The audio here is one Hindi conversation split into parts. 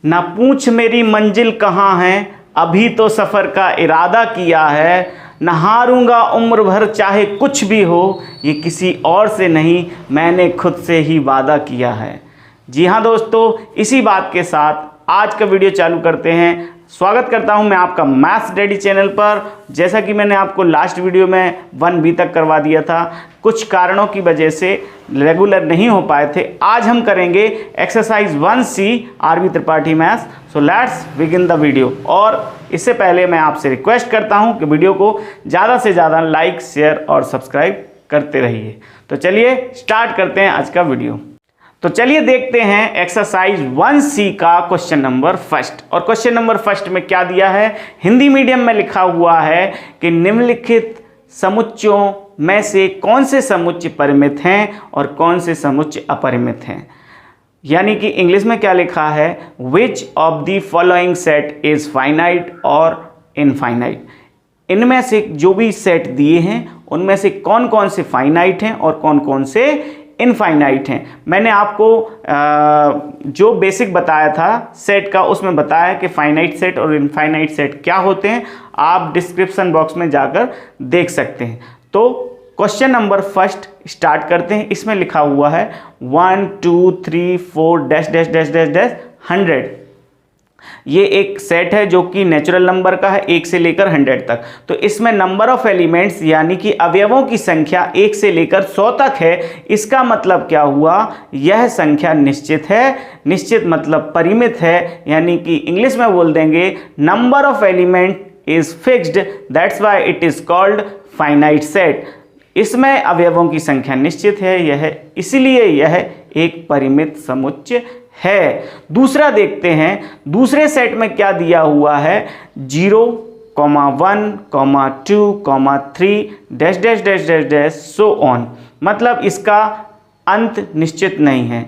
ना पूछ मेरी मंजिल कहाँ है, अभी तो सफ़र का इरादा किया है। न हारूंगा उम्र भर चाहे कुछ भी हो, ये किसी और से नहीं मैंने खुद से ही वादा किया है। जी हाँ दोस्तों, इसी बात के साथ आज का वीडियो चालू करते हैं। स्वागत करता हूं मैं आपका मैथ्स डैडी चैनल पर। जैसा कि मैंने आपको लास्ट वीडियो में 1B तक करवा दिया था, कुछ कारणों की वजह से रेगुलर नहीं हो पाए थे। आज हम करेंगे exercise 1C RB Tripathi maths. So let's begin the video. और इससे पहले मैं आपसे रिक्वेस्ट करता हूं कि वीडियो को ज़्यादा से ज़्यादा लाइक, शेयर और सब्सक्राइब करते रहिए। तो चलिए स्टार्ट करते हैं आज का वीडियो। तो चलिए देखते हैं एक्सरसाइज 1C का क्वेश्चन नंबर फर्स्ट। और क्वेश्चन नंबर फर्स्ट में क्या दिया है, हिंदी मीडियम में लिखा हुआ है कि निम्नलिखित समुच्चयों में से कौन से समुच्चय परिमित हैं और कौन से समुच्चय अपरिमित हैं। यानी कि इंग्लिश में क्या लिखा है, which of the following set is finite और इनफाइनाइट। इनमें से जो भी सेट दिए हैं उनमें से कौन कौन से फाइनाइट हैं और कौन कौन से इनफाइनाइट हैं। मैंने आपको जो बेसिक बताया था सेट का, उसमें बताया कि फाइनाइट सेट और इनफाइनाइट सेट क्या होते हैं। आप डिस्क्रिप्शन बॉक्स में जाकर देख सकते हैं। तो क्वेश्चन नंबर फर्स्ट स्टार्ट करते हैं। इसमें लिखा हुआ है 1 2 3 4 dash dash dash dash dash 100। ये एक सेट है जो कि नेचुरल नंबर का है 1 से लेकर 100 तक। तो इसमें नंबर ऑफ एलिमेंट्स यानी कि अवयवों की संख्या 1 से लेकर 100 तक है। इसका मतलब क्या हुआ, यह संख्या निश्चित है। निश्चित मतलब परिमित है, यानी कि इंग्लिश में बोल देंगे number of element is fixed, that's why it is called finite set. इसमें अवयवों की संख्या निश्चित है, यह इसलिए यह एक परिमित समुच्चय है। दूसरा देखते हैं, दूसरे सेट में क्या दिया हुआ है, 0, 1, 2, 3 dash dash dash dash dash so on. मतलब इसका अंत निश्चित नहीं है।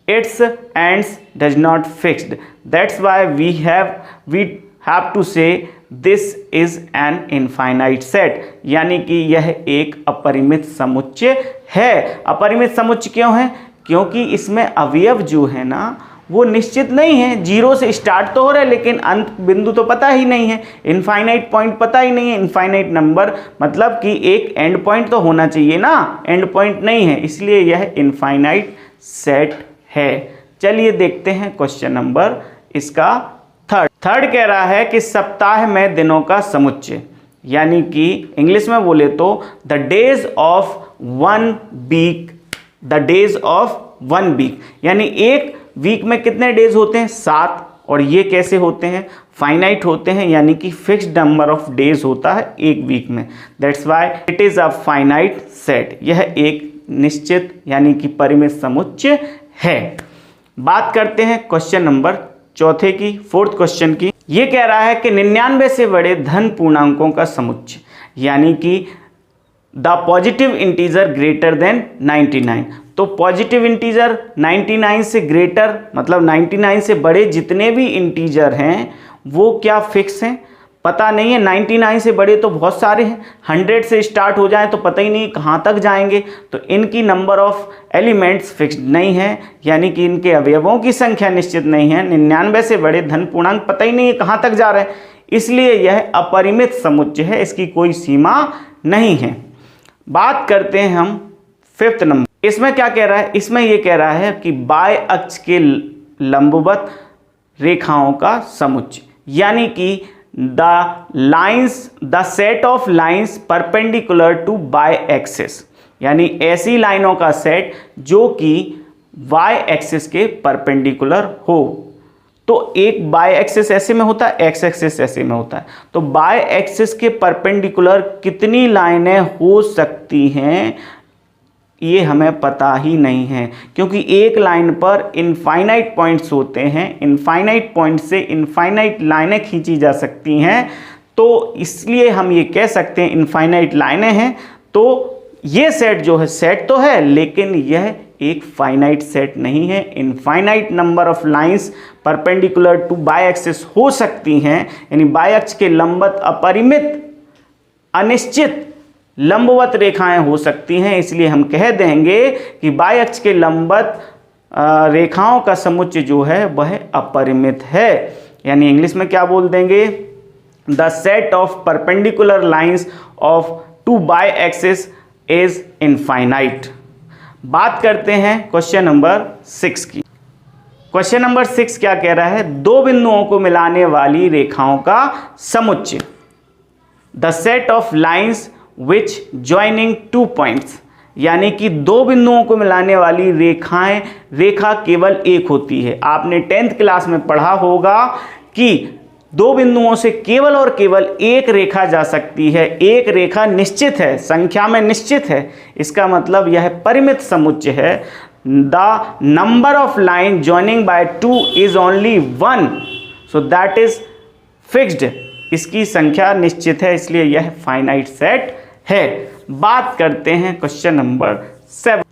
Its ends does not fixed, that's why we have to say this is an infinite set. यानी कि यह एक अपरिमित समुच्चय है। अपरिमित समुच्चय क्यों है, क्योंकि इसमें अवयव जो है ना वो निश्चित नहीं है। 0 से स्टार्ट तो हो रहा है लेकिन अंत बिंदु तो पता ही नहीं है, इनफाइनाइट पॉइंट पता ही नहीं है। इनफाइनाइट नंबर मतलब कि एक एंड पॉइंट तो होना चाहिए ना, एंड पॉइंट नहीं है, इसलिए यह इनफाइनाइट सेट है। चलिए देखते हैं क्वेश्चन नंबर इसका थर्ड कह रहा है कि सप्ताह में दिनों का समुच्चय, यानी कि इंग्लिश में बोले तो the days of one week, the days of one week. यानी एक वीक में कितने डेज होते हैं, 7। और ये कैसे होते हैं, फाइनाइट होते हैं, यानी कि फिक्स्ड नंबर ऑफ डेज होता है एक वीक में। That's why it is a finite set. यह एक निश्चित यानी कि परिमित समुच्चय है। बात करते हैं क्वेश्चन नंबर चौथे की, फोर्थ क्वेश्चन की। ये कह रहा है कि 99 से बड़े धन पूर्णांकों का समुच्चय, यानी कि the positive integer greater than 99। तो पॉजिटिव इंटीजर 99 से ग्रेटर मतलब 99 से बड़े जितने भी इंटीजर हैं वो क्या फिक्स हैं, पता नहीं है। 99 से बड़े तो बहुत सारे हैं, 100 से स्टार्ट हो जाए तो पता ही नहीं कहाँ तक जाएंगे। तो इनकी नंबर ऑफ एलिमेंट्स फिक्स्ड नहीं है, यानी कि इनके अवयवों की संख्या निश्चित नहीं है। 99 से बड़े धन पूर्णांक पता ही नहीं है कहाँ तक जा रहे हैं, इसलिए यह अपरिमित समुच्चय है, इसकी कोई सीमा नहीं है। बात करते हैं हम फिफ्थ नंबर। इसमें क्या कह रहा है, इसमें यह कह रहा है कि बाय अक्ष के लंबवत रेखाओं का समुच्चय, यानी कि the set of lines perpendicular to y axis, यानी ऐसी लाइनों का सेट जो कि वाई एक्सिस के परपेंडिकुलर हो। तो एक बाय एक्सिस ऐसे में होता है, एक्स एक्सिस ऐसे में होता है। तो बाय एक्सिस के परपेंडिकुलर कितनी लाइनें हो सकती हैं ये हमें पता ही नहीं है, क्योंकि एक लाइन पर इनफाइनाइट पॉइंट्स होते हैं। इनफाइनाइट पॉइंट से इनफाइनाइट लाइनें खींची जा सकती हैं, तो इसलिए हम ये कह सकते हैं इनफाइनाइट लाइनें हैं। तो ये सेट जो है, सेट तो है लेकिन यह एक फाइनाइट सेट नहीं है। Infinite number of lines perpendicular to y axis हो सकती हैं, यानी बाय अक्ष के लंबवत अपरिमित अनिश्चित लंबवत रेखाएं हो सकती हैं। इसलिए हम कह देंगे कि बाय अक्ष के लंबवत रेखाओं का समुच्चय जो है वह अपरिमित है। यानी इंग्लिश में क्या बोल देंगे, the set of perpendicular lines of two by axis is infinite. बात करते हैं क्वेश्चन नंबर 6 की। क्वेश्चन नंबर 6 क्या कह रहा है, दो बिंदुओं को मिलाने वाली रेखाओं का समुच्चय, the set of lines which joining two points. यानी कि दो बिंदुओं को मिलाने वाली रेखा केवल एक होती है। आपने 10th क्लास में पढ़ा होगा कि दो बिंदुओं से केवल और केवल एक रेखा जा सकती है। एक रेखा निश्चित है, संख्या में निश्चित है, इसका मतलब यह परिमित समुच्चय है। The number of line joining by two is only one, so that is fixed. इसकी संख्या निश्चित है, इसलिए यह फाइनाइट सेट है। बात करते हैं क्वेश्चन नंबर 7।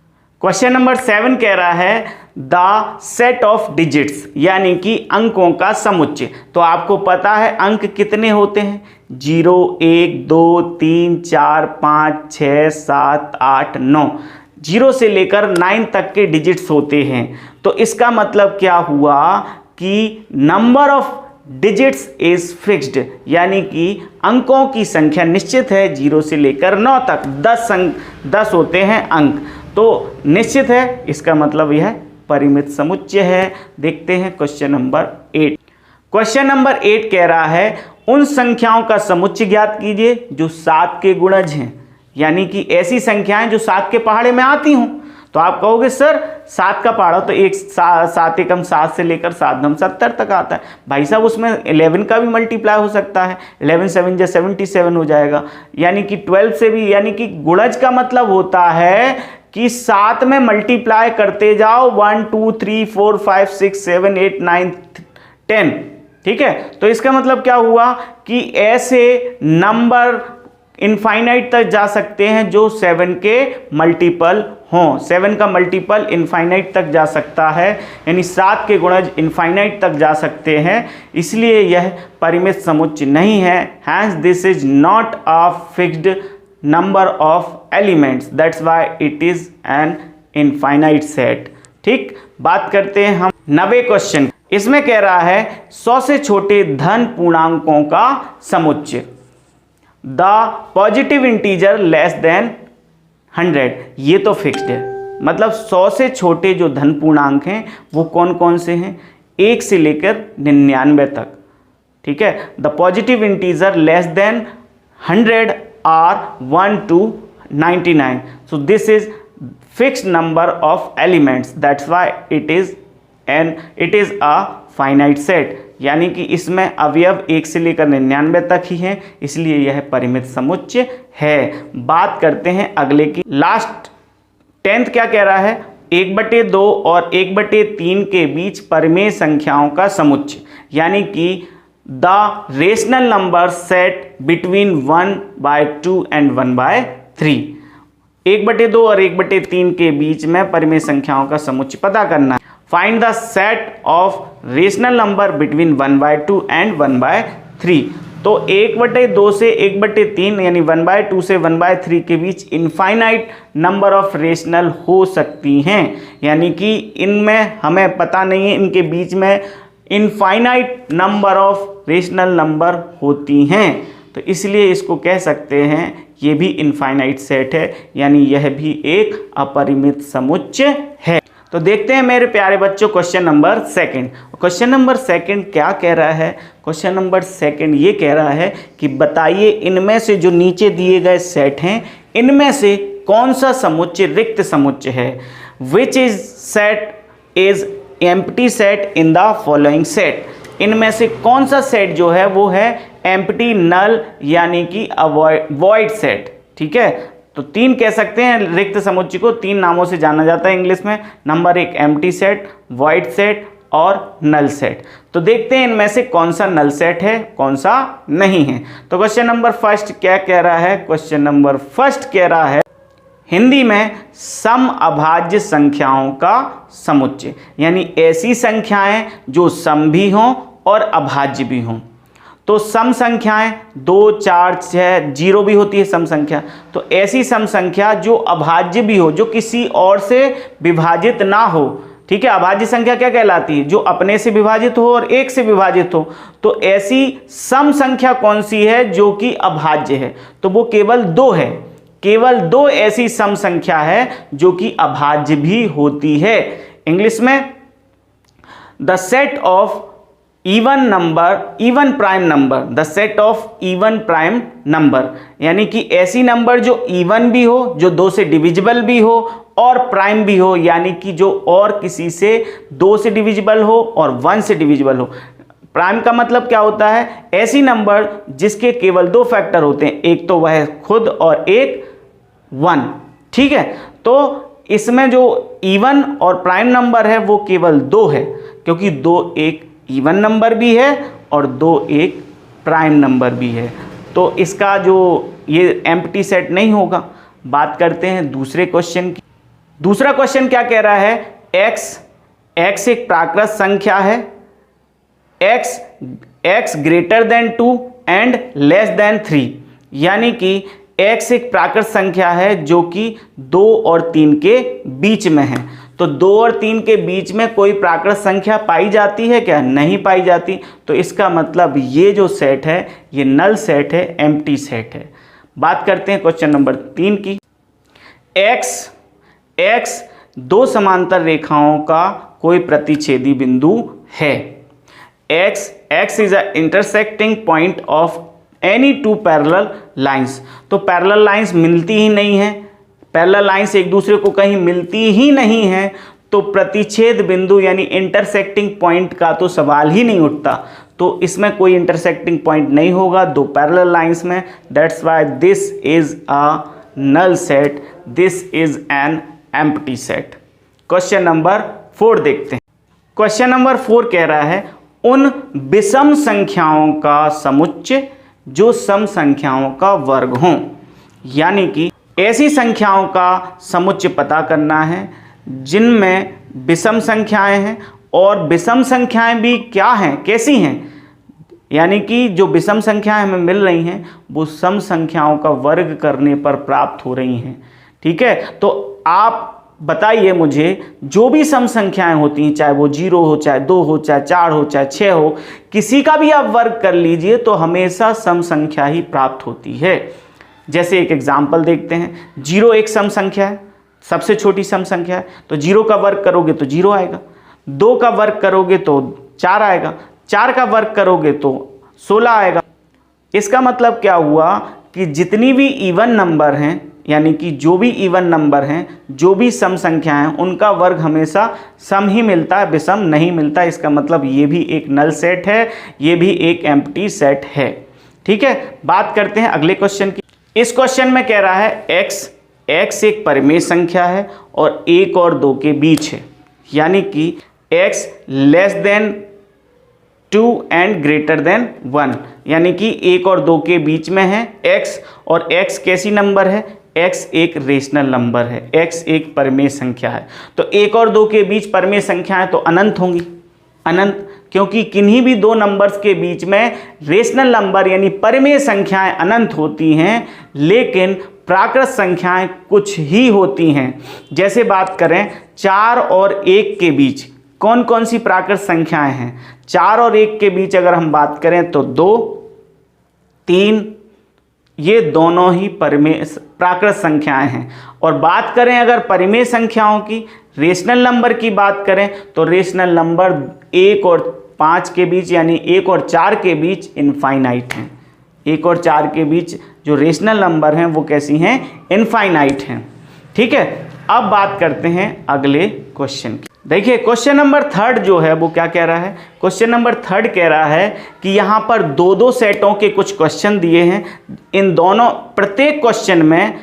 क्वेश्चन नंबर 7 कह रहा है द सेट ऑफ डिजिट्स, यानी कि अंकों का समुच्चय। तो आपको पता है अंक कितने होते हैं, 0, 1, 2, 3, 4, 5, 6, 7, 8, 9, 0 से लेकर 9 तक के डिजिट्स होते हैं। तो इसका मतलब क्या हुआ कि number of digits is fixed, यानी कि अंकों की संख्या निश्चित है। 0 से लेकर 9 तक 10 होते हैं अंक, तो निश्चित है, इसका मतलब यह परिमित समुच्चय है। देखते हैं क्वेश्चन नंबर 8। क्वेश्चन नंबर 8 कह रहा है उन संख्याओं का समुच्चय ज्ञात कीजिए जो 7 के गुणज हैं। यानी कि ऐसी संख्याएं जो 7 के पहाड़े में आती हों। तो आप कहोगे सर 7 का पहाड़ा तो 7 एकम 7 से लेकर 7 दूनी 70 तक आता है। भाई साहब उसमें 11 का भी मल्टीप्लाई हो सकता है, 11 7 जा 77 हो जाएगा। यानी कि 12 से भी, यानी कि गुणज का मतलब होता है कि 7 में मल्टीप्लाई करते जाओ, 1 2 3 4 5 6 7 8 9 10। ठीक है, तो इसका मतलब क्या हुआ कि ऐसे नंबर इनफाइनाइट तक जा सकते हैं जो 7 के मल्टीपल हों। 7 का मल्टीपल इनफाइनाइट तक जा सकता है, यानी 7 के गुणज इनफाइनाइट तक जा सकते हैं, इसलिए यह परिमित समुच्चय नहीं है। Hence this is not a fixed number of elements, that's why it is an infinite set. ठीक, बात करते हैं हम 90 क्वेश्चन। इसमें कह रहा है 100 से छोटे धन पूर्णांकों का समुच्चय, the positive integer less than 100। ये तो फिक्स्ड है, मतलब 100 से छोटे जो धन पूर्णांक हैं वो कौन कौन से हैं, 1 से लेकर 99 तक। ठीक है, the positive integer less than 100 are 1 to 99, so this is fixed number of elements, that's why it is a finite set। यानी कि इसमें अवयव 1 से लेकर 99 तक ही हैं, इसलिए यह परिमित समुच्चय है। बात करते हैं अगले की, लास्ट 10th क्या कह रहा है, 1/2 और 1/3 के बीच परिमेय संख्याओं का समुच्चय, यानी कि the rational number set between 1/2 and 1/3। 1/2 और 1/3 के बीच में परिमेय संख्याओं का समुच्चय पता करना है। Find the set of rational number between 1/2 and 1/3। तो 1/2 से 1/3 यानी 1/2 से 1/3 के बीच इनफाइनाइट नंबर ऑफ रेशनल हो सकती हैं, यानी कि इनमें हमें पता नहीं है, इनके बीच में infinite number of rational number होती हैं, तो इसलिए इसको कह सकते हैं ये भी इनफाइनाइट सेट है, यानी यह भी एक अपरिमित समुच्चय है। तो देखते हैं मेरे प्यारे बच्चों क्वेश्चन नंबर 2। क्वेश्चन नंबर 2 क्या कह रहा है, क्वेश्चन नंबर 2 ये कह रहा है कि बताइए इनमें से जो नीचे दिए गए सेट हैं इनमें से कौन सा समुच्चय रिक्त समुच्चय है। Which is set is empty set in the following set. इनमें से कौन सा सेट जो है वो है एम्प्टी नल यानी कि वॉइड सेट। ठीक है, तो 3 कह सकते हैं रिक्त समुच्चय को, 3 नामों से जाना जाता है इंग्लिश में। Number 1 empty set, void set और नल सेट। तो देखते हैं इनमें से कौन सा नल सेट है कौन सा नहीं है। तो क्वेश्चन नंबर 1 क्या कह रहा है, क्वेश्चन नंबर 1 कह रहा है हिंदी में सम अभाज्य संख्याओं का समुच्चय, यानी ऐसी संख्याएं जो सम भी हों और अभाज्य भी हों। तो सम संख्याएं 2 4 6 0 भी होती है सम संख्या, तो ऐसी सम संख्या जो अभाज्य भी हो, जो किसी और से विभाजित ना हो, ठीक है, अभाज्य संख्या क्या कहलाती है? जो अपने से विभाजित हो और एक से विभाजित हो। तो ऐसी सम संख्या कौन सी है जो कि अभाज्य है? तो वो केवल 2 है। केवल 2 ऐसी सम संख्या है जो कि अभाज्य भी होती है। इंग्लिश में the set of even number, even prime number, the set of even prime number, यानी कि ऐसी नंबर जो इवन भी हो, जो 2 से डिविजिबल भी हो और प्राइम भी हो, यानी कि जो और किसी से 2 से डिविजिबल हो और 1 से डिविजिबल हो। प्राइम का मतलब क्या होता है? ऐसी नंबर जिसके केवल 2 फैक्टर होते हैं, एक तो वह खुद और एक 1। ठीक है, तो इसमें जो इवन और प्राइम नंबर है वो केवल 2 है, क्योंकि 2 एक इवन नंबर भी है और 2 एक प्राइम नंबर भी है। तो इसका जो ये एम्प्टी सेट नहीं होगा। बात करते हैं दूसरे क्वेश्चन की। दूसरा क्वेश्चन क्या कह रहा है? x एक प्राकृत संख्या है, x greater than 2 and less than 3, यानी कि x एक प्राकृत संख्या है जो कि 2 और 3 के बीच में है। तो 2 और 3 के बीच में कोई प्राकृत संख्या पाई जाती है क्या? नहीं पाई जाती। तो इसका मतलब ये जो सेट है ये नल सेट है, एम्प्टी सेट है। बात करते हैं क्वेश्चन नंबर 3 की। x 2 समांतर रेखाओं का कोई प्रतिच्छेदी बिंदु है। x is a intersecting point of any 2 parallel lines. तो पैरेलल लाइंस मिलती ही नहीं है, पैरेलल लाइंस एक दूसरे को कहीं मिलती ही नहीं है, तो प्रतिच्छेद बिंदु यानी इंटरसेक्टिंग पॉइंट का तो सवाल ही नहीं उठता। तो इसमें कोई इंटरसेक्टिंग पॉइंट नहीं होगा 2 पैरेलल लाइंस में। That's why this is a null set, this is an empty set. Question number 4 देखते हैं। क्वेश्चन नंबर 4 कह रहा है उन विषम संख्याओं का समुच्चय जो सम संख्याओं का वर्ग हों, यानी कि ऐसी संख्याओं का समुच्चय पता करना है जिनमें विषम संख्याएं हैं, और विषम संख्याएं भी क्या हैं, कैसी हैं, यानी कि जो विषम संख्याएं हमें मिल रही हैं वो सम संख्याओं का वर्ग करने पर प्राप्त हो रही हैं। ठीक है, तो आप बताइए मुझे, जो भी सम संख्याएं होती हैं, चाहे वो 0 हो, चाहे 2 हो, चाहे 4 हो, चाहे 6 हो, किसी का भी आप वर्ग कर लीजिए तो हमेशा सम संख्या ही प्राप्त होती है। जैसे एक एग्जाम्पल देखते हैं। 0 एक सम संख्या है, सबसे छोटी सम संख्या है, तो 0 का वर्ग करोगे तो 0 आएगा, 2 का वर्ग करोगे तो 4 आएगा, 4 का वर्ग करोगे तो 16 आएगा। इसका मतलब क्या हुआ कि जितनी भी इवन नंबर हैं, यानी कि जो भी इवन नंबर हैं, जो भी सम संख्या हैं, उनका वर्ग हमेशा सम ही मिलता है, विषम नहीं मिलता। इसका मतलब ये भी एक नल सेट है, ये भी एक एम्प्टी सेट है। ठीक है, बात करते हैं अगले क्वेश्चन की। इस क्वेश्चन में कह रहा है x एक परिमेय संख्या है और 1 और 2 के बीच है, यानी कि x less than 2 and greater than 1, यानी कि 1 और 2 के बीच में है x, और x कैसी नंबर है? x एक रेशनल नंबर है, x एक परिमेय संख्या है। तो 1 और 2 के बीच परिमेय संख्याएं तो अनंत होंगी, अनंत, क्योंकि किन्हीं भी 2 नंबर्स के बीच में रेशनल नंबर यानी परिमेय संख्याएं अनंत होती हैं, लेकिन प्राकृत संख्याएं कुछ ही होती हैं। जैसे बात करें 4 और 1 के बीच कौन कौन सी प्राकृत संख्याएं हैं? 4 और 1 के बीच अगर हम बात करें तो 2, 3, ये दोनों ही परिमेय प्राकृत संख्याएं हैं। और बात करें अगर परिमेय संख्याओं की, रेशनल नंबर की बात करें, तो रेशनल नंबर 1 और 5 के बीच यानी 1 और 4 के बीच इनफाइनाइट हैं। 1 और 4 के बीच जो रेशनल नंबर हैं वो कैसी हैं? इनफाइनाइट हैं। ठीक है, अब बात करते हैं अगले क्वेश्चन की। देखिए क्वेश्चन नंबर 3 जो है वो क्या कह रहा है? क्वेश्चन नंबर 3 कह रहा है कि यहाँ पर 2-2 सेटों के कुछ क्वेश्चन दिए हैं। इन दोनों प्रत्येक क्वेश्चन में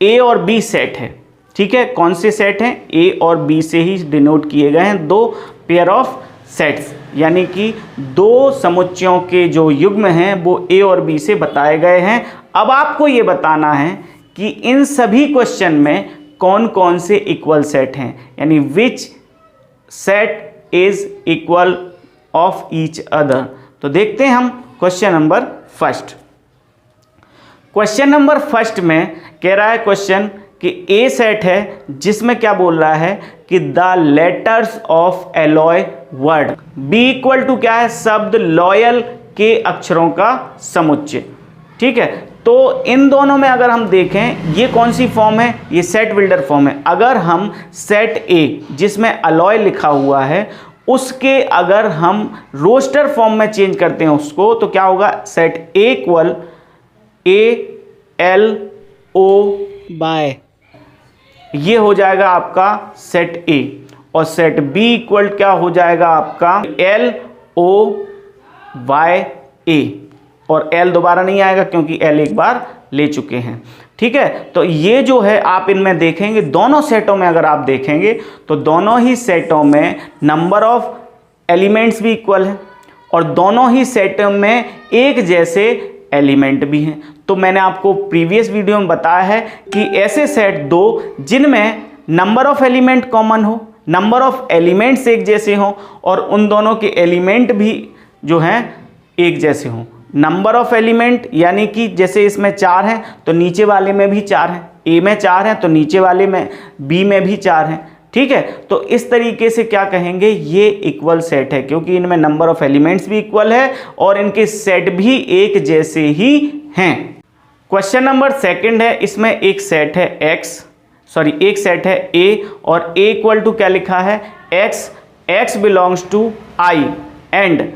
ए और बी सेट है। ठीक है, कौन से सेट हैं? ए और बी से ही डिनोट किए गए हैं, 2 पेयर ऑफ सेट्स, यानी कि 2 समुच्चयों के जो युग्म हैं वो ए और बी से बताए गए हैं। अब आपको ये बताना है कि इन सभी क्वेश्चन में कौन कौन से इक्वल सेट हैं, यानी which set is equal of each other. तो देखते हैं हम क्वेश्चन नंबर 1। क्वेश्चन नंबर 1 में कह रहा है क्वेश्चन कि ए सेट है जिसमें क्या बोल रहा है कि the letters of alloy word, B equal to क्या है, शब्द लॉयल के अक्षरों का समुच्चय। ठीक है, तो इन दोनों में अगर हम देखें ये कौन सी फॉर्म है, ये सेट बिल्डर फॉर्म है। अगर हम सेट ए जिसमें अलॉय लिखा हुआ है उसके अगर हम रोस्टर फॉर्म में चेंज करते हैं उसको, तो क्या होगा, set A equal A L O Y, ये हो जाएगा आपका सेट ए। और सेट बी इक्वल क्या हो जाएगा आपका एल ओ वाई ए, और एल दोबारा नहीं आएगा क्योंकि एल एक बार ले चुके हैं। ठीक है, तो ये जो है आप इनमें देखेंगे दोनों सेटों में, अगर आप देखेंगे तो दोनों ही सेटों में नंबर ऑफ एलिमेंट्स भी इक्वल है और दोनों ही सेटों में एक जैसे एलिमेंट भी हैं। तो मैंने आपको प्रीवियस वीडियो में बताया है कि ऐसे सेट दो जिनमें नंबर ऑफ एलिमेंट कॉमन हो, नंबर ऑफ एलिमेंट्स एक जैसे हों और उन दोनों के एलिमेंट भी जो हैं एक जैसे हों। नंबर ऑफ एलिमेंट यानी कि जैसे इसमें 4 हैं तो नीचे वाले में भी 4 हैं, ए में 4 हैं तो नीचे वाले में बी में भी 4 हैं। ठीक है, तो इस तरीके से क्या कहेंगे, ये इक्वल सेट है क्योंकि इनमें नंबर ऑफ एलिमेंट्स भी इक्वल है और इनके सेट भी एक जैसे ही हैं। क्वेश्चन नंबर 2 है, इसमें एक सेट है एक सेट है ए और ए इक्वल टू क्या लिखा है, x belongs to i and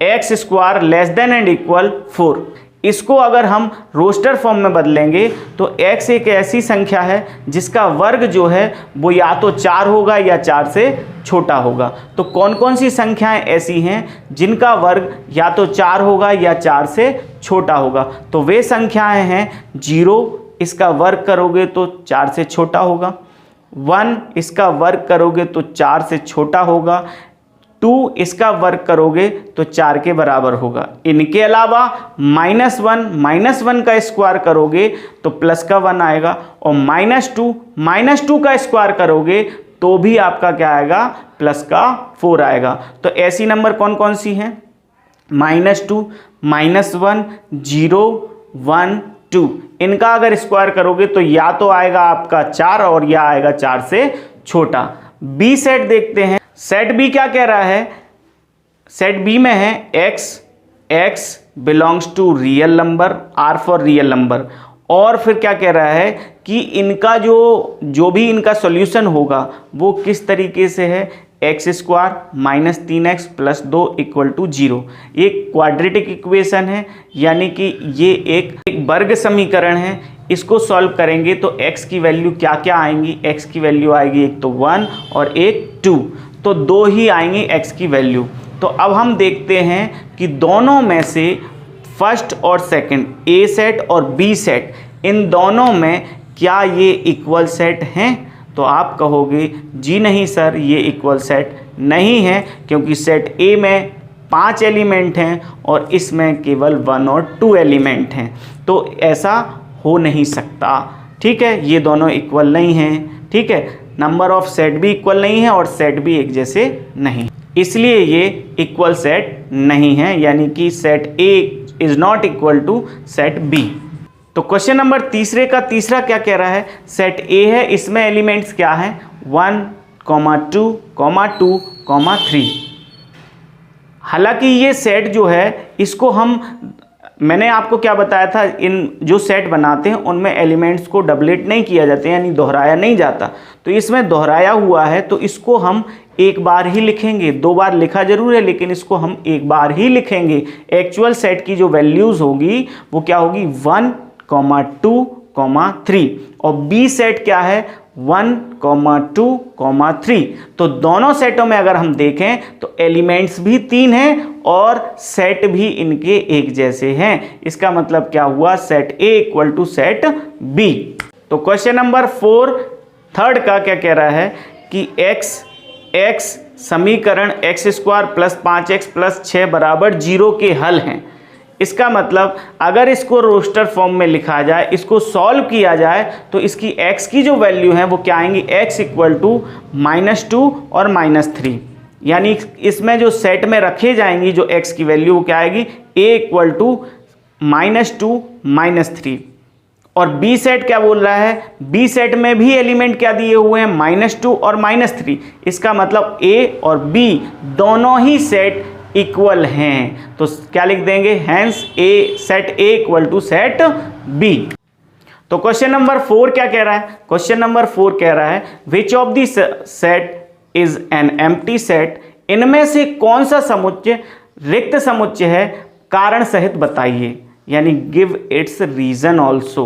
x square less than and equal 4। इसको अगर हम रोस्टर फॉर्म में बदलेंगे तो x एक ऐसी संख्या है जिसका वर्ग जो है वो या तो 4 होगा या 4 से छोटा होगा। तो कौन कौन सी संख्याएं ऐसी हैं जिनका वर्ग या तो 4 होगा या 4 से छोटा होगा, तो वे संख्याएं हैं 0, इसका वर्ग करोगे तो 4 से छोटा होगा, 1 इसका वर्ग करोगे तो 4 से छोटा होगा, 2 इसका वर्ग करोगे तो 4 के बराबर होगा। इनके अलावा -1 का स्क्वायर करोगे तो प्लस का 1 आएगा और -2 का स्क्वायर करोगे तो भी आपका क्या आएगा, प्लस का 4 आएगा। तो ऐसी नंबर कौन कौन सी हैं, -2, -1, 0, 1, 2, इनका अगर स्क्वायर करोगे तो या तो आएगा आपका 4 और या आएगा 4 से छोटा। बी सेट देखते हैं, सेट बी क्या कह रहा है, सेट बी में है x belongs to real number, R for real number, और फिर क्या कह रहा है कि इनका जो भी इनका सॉल्यूशन होगा वो किस तरीके से है, x स्क्वायर -3x + 2 = 0। ये क्वाड्रेटिक इक्वेशन है यानी कि ये एक वर्ग समीकरण है। इसको सॉल्व करेंगे तो x की वैल्यू क्या क्या आएंगी, x की वैल्यू आएगी एक तो 1 और एक 2, तो 2 ही आएंगी x की वैल्यू। तो अब हम देखते हैं कि दोनों में से फर्स्ट और सेकंड, ए सेट और बी सेट, इन दोनों में क्या ये इक्वल सेट हैं। तो आप कहोगे जी नहीं सर, ये इक्वल सेट नहीं है क्योंकि सेट ए में 5 एलिमेंट हैं और इसमें केवल 1 और 2 एलिमेंट हैं, तो ऐसा हो नहीं सकता। ठीक है, ये दोनों इक्वल नहीं हैं। ठीक है, नंबर ऑफ सेट भी इक्वल नहीं है और सेट भी एक जैसे नहीं, इसलिए ये इक्वल सेट नहीं है, यानी कि set A is not equal to set B. तो क्वेश्चन नंबर 3 का तीसरा क्या कह रहा है, सेट ए है, इसमें एलिमेंट्स क्या हैं, 1, 2, 2, 3। हालांकि ये सेट जो है इसको मैंने आपको क्या बताया था, इन जो सेट बनाते हैं उनमें एलिमेंट्स को डबलेट नहीं किया जाता, यानी दोहराया नहीं जाता। तो इसमें दोहराया हुआ है तो इसको हम एक बार ही लिखेंगे, 2 बार लिखा जरूर है लेकिन इसको हम एक बार ही लिखेंगे। एक्चुअल सेट की जो वैल्यूज़ होगी वो क्या होगी, 1, 2, 3, और बी सेट क्या है, 1, 2, 3। तो दोनों सेटों में अगर हम देखें तो एलिमेंट्स भी 3 हैं और सेट भी इनके एक जैसे हैं। इसका मतलब क्या हुआ, set A equal to set B. तो क्वेश्चन नंबर 4 थर्ड का क्या कह रहा है कि x समीकरण x² + 5x + 6 = 0 के हल हैं। इसका मतलब अगर इसको रोस्टर फॉर्म में लिखा जाए, इसको सॉल्व किया जाए तो इसकी x की जो वैल्यू है वो क्या आएंगी, x = -2 और -3, यानी इसमें जो सेट में रखे जाएंगी जो x की वैल्यू वो क्या आएगी, a = -2 -3, और बी सेट क्या बोल रहा है, बी सेट में भी एलिमेंट क्या दिए हुए हैं, -2 और -3। इसका मतलब ए और बी दोनों ही सेट इक्वल हैं, तो क्या लिख देंगे, hence a set A equal to set B. तो क्वेश्चन नंबर 4 क्या कह रहा है, क्वेश्चन नंबर 4 कह रहा है which of the set is an empty set, इनमें से कौन सा समुच्चय रिक्त समुच्चय है, कारण सहित बताइए, यानी गिव इट्स रीजन ऑल्सो।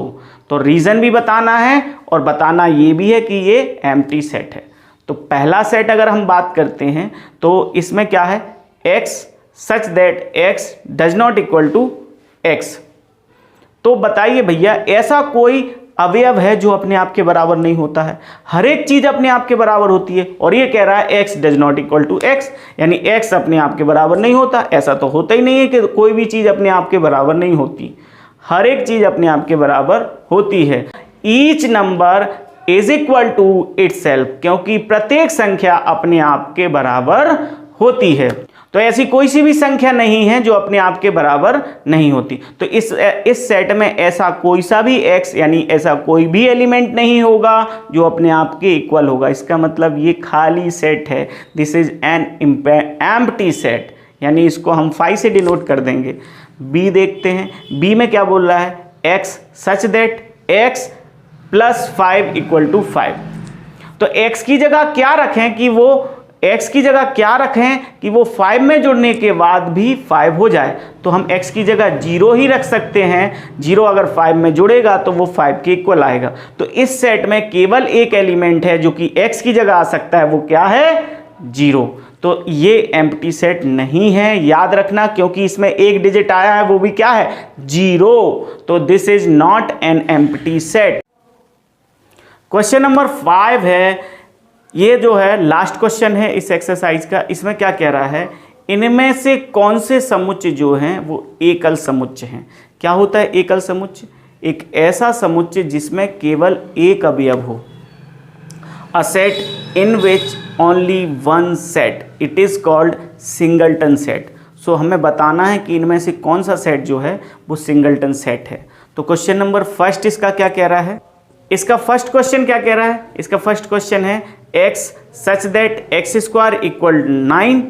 तो रीजन भी बताना है और बताना ये भी है कि ये एम्प्टी सेट है। तो पहला सेट अगर हम बात करते हैं तो इसमें क्या है, x such that x does not equal to x। तो बताइए भैया ऐसा कोई अवयव है जो अपने आप के बराबर नहीं होता है, हर एक चीज अपने आप के बराबर होती है, और ये कह रहा है x does not equal to x, यानी x अपने आप के बराबर नहीं होता। ऐसा तो होता ही नहीं है कि कोई भी चीज अपने आप के बराबर नहीं होती, हर एक चीज अपने आप के बराबर होती है। Each number is equal to itself, क्योंकि प्रत्येक संख्या अपने आप के बराबर होती है। तो ऐसी कोई सी भी संख्या नहीं है जो अपने आप के बराबर नहीं होती। तो इस सेट में ऐसा कोई सा भी x यानी ऐसा कोई भी एलिमेंट नहीं होगा जो अपने आप के इक्वल होगा। इसका मतलब ये खाली सेट है, this is an empty set, यानी इसको हम 5 से डिनोट कर देंगे। बी देखते हैं, बी में क्या बोल रहा है, x such that x plus 5 equal to 5। तो x की जगह क्या रखें कि वो x की जगह क्या रखें कि वो 5 में जुड़ने के बाद भी 5 हो जाए। तो हम x की जगह 0 ही रख सकते हैं, 0 अगर 5 में जुड़ेगा तो वो 5 के इक्वल आएगा। तो इस सेट में केवल एक एलिमेंट है जो कि x की जगह आ सकता है, वो क्या है, 0। तो ये एम्प्टी सेट नहीं है, याद रखना, क्योंकि इसमें एक डिजिट आया है, वो भी क्या है, 0। तो this is not an empty set. Question number 5 है, ये जो है लास्ट क्वेश्चन है इस एक्सरसाइज का। इसमें क्या कह रहा है, इनमें से कौन से समुच्चय जो हैं वो एकल समुच्चय हैं। क्या होता है एकल समुच्चय, एक ऐसा समुच्चय जिसमें केवल एक अवयव हो। A set in which only one set, it is called singleton set. So हमें बताना है कि इनमें से कौन सा सेट जो है वो सिंगलटन सेट है। तो क्वेश्चन नंबर 1 इसका क्या कह रहा है, इसका फर्स्ट क्वेश्चन क्या कह रहा है, इसका फर्स्ट क्वेश्चन है x such that x square equal 9,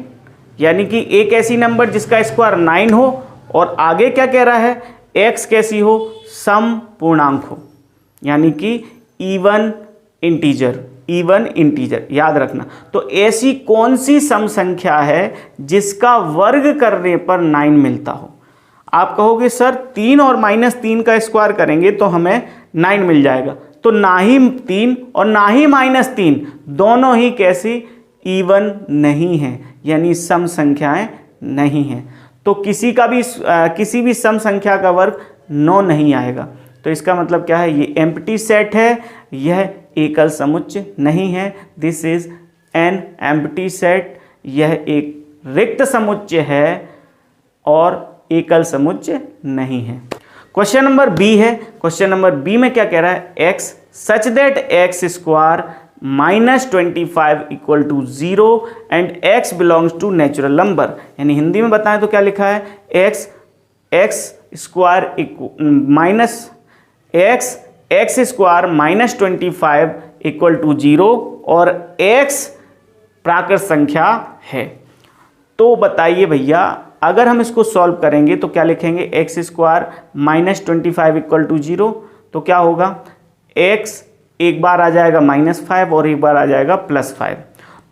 यानी कि एक ऐसी नंबर जिसका स्क्वायर 9 हो, और आगे क्या कह रहा है, x कैसी हो, सम पूर्णांक हो, यानी कि इवन इंटीजर, याद रखना। तो ऐसी कौन सी सम संख्या है जिसका वर्ग करने पर 9 मिलता हो। आप कहोगे सर 3 और -3 का स्क्वायर करेंगे तो हमें 9 मिल जाएगा। तो ना ही 3 और ना ही -3 दोनों ही कैसी, इवन नहीं है, यानी सम संख्याएं नहीं हैं। तो किसी भी सम संख्या का वर्ग 9 नहीं आएगा। तो इसका मतलब क्या है, ये एम्प्टी सेट है, यह एकल समुच्चय नहीं है, this is an empty set, यह एक रिक्त समुच्चय है और एकल समुच्चय नहीं है। क्वेश्चन नंबर बी है, क्वेश्चन नंबर बी में क्या कह रहा है, x such that x square -25 equal to 0 and x belongs to natural number. यानी हिंदी में बताएं तो क्या लिखा है, x स्क्वायर -25 इक्वल टू 0 और x प्राकृत संख्या है। तो बताइए भैया, अगर हम इसको सॉल्व करेंगे तो क्या लिखेंगे, x स्क्वायर -25 इक्वल टू 0, तो क्या होगा, x एक बार आ जाएगा -5 और एक बार आ जाएगा +5।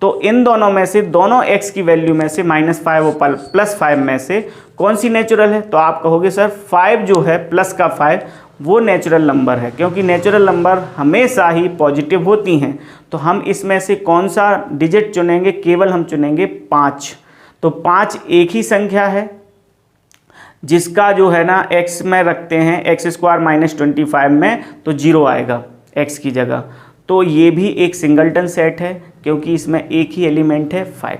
तो इन दोनों में से, दोनों x की वैल्यू में से -5 और +5 में से कौन सी नेचुरल है। तो आप कहोगे सर 5 जो है, प्लस का 5 वो नेचुरल नंबर है, क्योंकि नेचुरल नंबर हमेशा ही पॉजिटिव होती हैं। तो हम इसमें से कौन सा डिजिट चुनेंगे, केवल हम चुनेंगे 5। तो 5 एक ही संख्या है जिसका जो है ना x में रखते हैं, x स्क्वायर -25 में, तो 0 आएगा x की जगह। तो ये भी एक सिंगलटन सेट है, क्योंकि इसमें एक ही एलिमेंट है 5।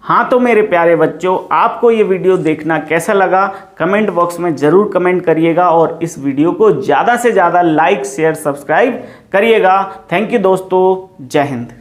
हाँ, तो मेरे प्यारे बच्चों, आपको ये वीडियो देखना कैसा लगा कमेंट बॉक्स में ज़रूर कमेंट करिएगा, और इस वीडियो को ज़्यादा से ज़्यादा लाइक शेयर सब्सक्राइब करिएगा। थैंक यू दोस्तों, जय हिंद।